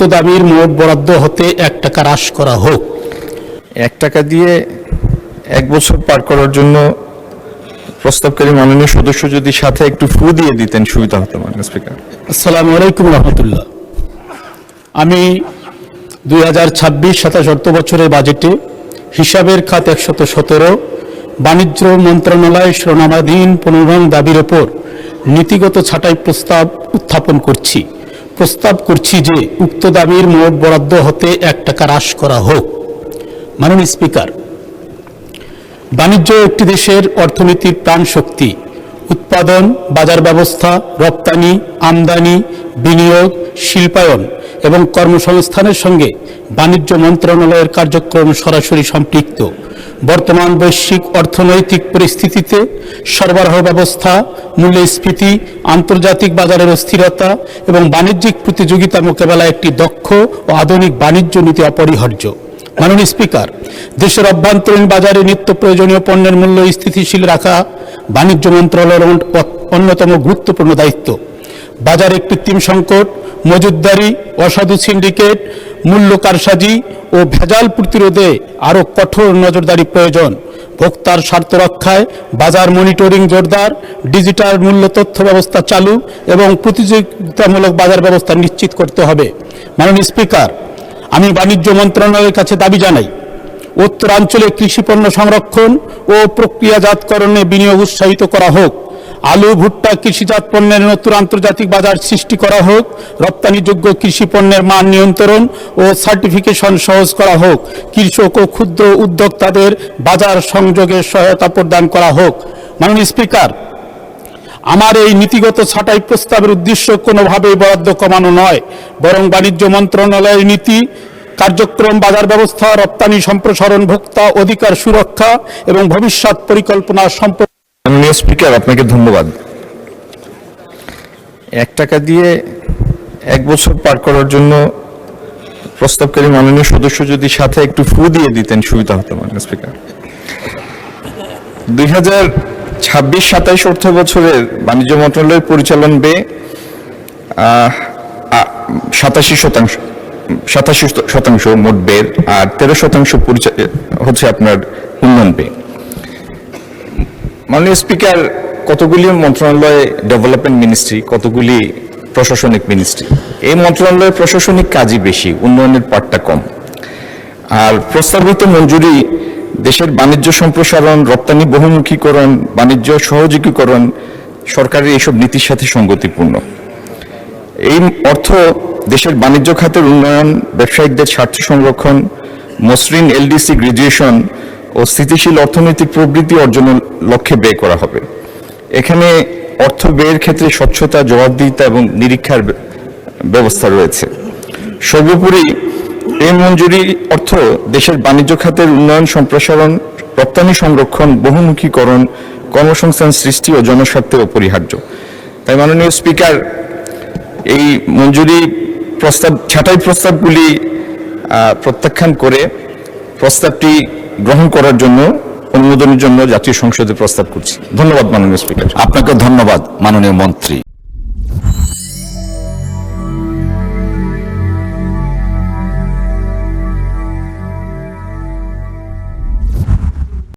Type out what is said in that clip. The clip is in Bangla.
উক্ত দাবির মোট বরাদ্দ হতে 1 টাকা হ্রাস করা হোক। 1 টাকা দিয়ে 1 বছর পার করার জন্য প্রস্তাবকারী মাননীয় সদস্য যদি সাথে একটু ফু দিয়ে দিতেন সুবিধা হতো মাননীয় স্পিকার। আসসালামু আলাইকুম রহমতুল্লাহ। আমি 2026-27 অর্থ বছরের বাজেটে হিসাবের খাত 117, বাণিজ্য মন্ত্রণালয় শিরোনামাধীন 15 নং দাবির ওপর নীতিগত ছাঁটাই প্রস্তাব উত্থাপন করছি। প্রস্তাব করছি যে উক্ত দাবির মোট বরাদ্দ হতে 1 টাকা হ্রাস করা হোক। মাননীয় স্পিকার, বাণিজ্য একটি দেশের অর্থনীতির প্রাণ শক্তি। উৎপাদন, বাজার ব্যবস্থা, রপ্তানি, আমদানি, বিনিয়োগ, শিল্পায়ন এবং কর্মসংস্থানের সঙ্গে বাণিজ্য মন্ত্রণালয়ের কার্যক্রম সরাসরি সম্পৃক্ত। বর্তমান বৈশ্বিক অর্থনৈতিক পরিস্থিতিতে সরবরাহ ব্যবস্থা, মূল্যস্ফীতি, আন্তর্জাতিক বাজারের অস্থিরতা এবং বাণিজ্যিক প্রতিযোগিতা মোকাবেলায় একটি দক্ষ ও আধুনিক বাণিজ্য নীতি অপরিহার্য। মাননীয় স্পিকার, দেশের অভ্যন্তরীণ বাজারে নিত্য প্রয়োজনীয় পণ্যের মূল্য স্থিতিশীল রাখা বাণিজ্য মন্ত্রণালয়ের অন্যতম গুরুত্বপূর্ণ দায়িত্ব। বাজারে কৃত্রিম সংকট, মজুতদারি, অসাধু সিন্ডিকেট, মূল্য কারসাজি ও ভেজাল প্রতিরোধে আরও কঠোর নজরদারি প্রয়োজন। ভোক্তার স্বার্থ রক্ষায় বাজার মনিটরিং জোরদার, ডিজিটাল মূল্য তথ্য ব্যবস্থা চালু এবং প্রতিযোগিতামূলক বাজার ব্যবস্থা নিশ্চিত করতে হবে। মাননীয় স্পিকার, আমি বাণিজ্য মন্ত্রণালয়ের কাছে দাবি জানাই, উত্তরাঞ্চলে কৃষিপণ্য সংরক্ষণ ও প্রক্রিয়াজাতকরণে বিনিয়োগ উৎসাহিত করা হোক। আলু, ভুট্টা, কৃষিজাত পণ্যের নতুন আন্তর্জাতিক বাজার সৃষ্টি করা হোক। রপ্তানিযোগ্য কৃষি পণ্যের মান নিয়ন্ত্রণ ও সার্টিফিকেশন সহজ করা হোক। কৃষক ও ক্ষুদ্র উদ্যোক্তাদের বাজার সংযোগে সহায়তা প্রদান করা হোক। মাননীয় স্পিকার, আমার এই নীতিগত ছাঁটাই প্রস্তাবের উদ্দেশ্য কোনোভাবেই বরাদ্দ কমানো নয়, বরং বাণিজ্য মন্ত্রণালয়ের নীতি, কার্যক্রম, বাজার ব্যবস্থা, রপ্তানি সম্প্রসারণ, ভোক্তা অধিকার সুরক্ষা এবং ভবিষ্যৎ পরিকল্পনা সম্পর্কে। মাননীয় স্পিকার, আপনাকে ধন্যবাদ। 1 টাকা দিয়ে 1 বছর পার করার জন্য প্রস্তাবকারী মাননীয় সদস্য যদি সাথে একটু ফু দিয়ে দিতেন সুবিধা হতো মাননীয় স্পিকার। 2026-27 অর্থ বছরের বাণিজ্য মন্ত্রণালয়ের পরিচালন ব্যয় 87% মোট ব্যয়, আর 13% হচ্ছে আপনার উন্নয়ন ব্যয়। মাননীয় স্পিকার, কতগুলি মন্ত্রণালয় ডেভেলপমেন্ট মিনিস্ট্রি, কতগুলি প্রশাসনিক মিনিস্ট্রি। এই মন্ত্রণালয়ের প্রশাসনিক কাজই বেশি, উন্নয়নের পার্টটা কম। আর প্রস্তাবিত মঞ্জুরি দেশের বাণিজ্য সম্প্রসারণ, রপ্তানি বহুমুখীকরণ, বাণিজ্য সহযোগীকরণ সরকারের এইসব নীতির সাথে সঙ্গতিপূর্ণ। এই অর্থ দেশের বাণিজ্য খাতের উন্নয়ন, ব্যবসায়িকদের স্বার্থ সংরক্ষণ, মসৃণ এলডিসি গ্রাজুয়েশন ও স্থিতিশীল অর্থনৈতিক প্রবৃদ্ধি অর্জনের লক্ষ্যে ব্যয় করা হবে। এখানে অর্থ ব্যয়ের ক্ষেত্রে স্বচ্ছতা, জবাবদিহিতা এবং নিরীক্ষার ব্যবস্থা রয়েছে। সর্বোপরি এই মঞ্জুরি অর্থ দেশের বাণিজ্য খাতের উন্নয়ন, সম্প্রসারণ, রপ্তানি সংরক্ষণ, বহুমুখীকরণ, কর্মসংস্থান সৃষ্টি ও জনস্বার্থে অপরিহার্য। তাই মাননীয় স্পিকার, এই মঞ্জুরি প্রস্তাব, ছাঁটাই প্রস্তাবগুলি প্রত্যাখ্যান করে প্রস্তাবটি গ্রহণ করার জন্য, অনুমোদনের জন্য জাতীয় সংসদে প্রস্তাব করছি। ধন্যবাদ মাননীয় স্পিকার। আপনাকে ধন্যবাদ মাননীয় মন্ত্রী।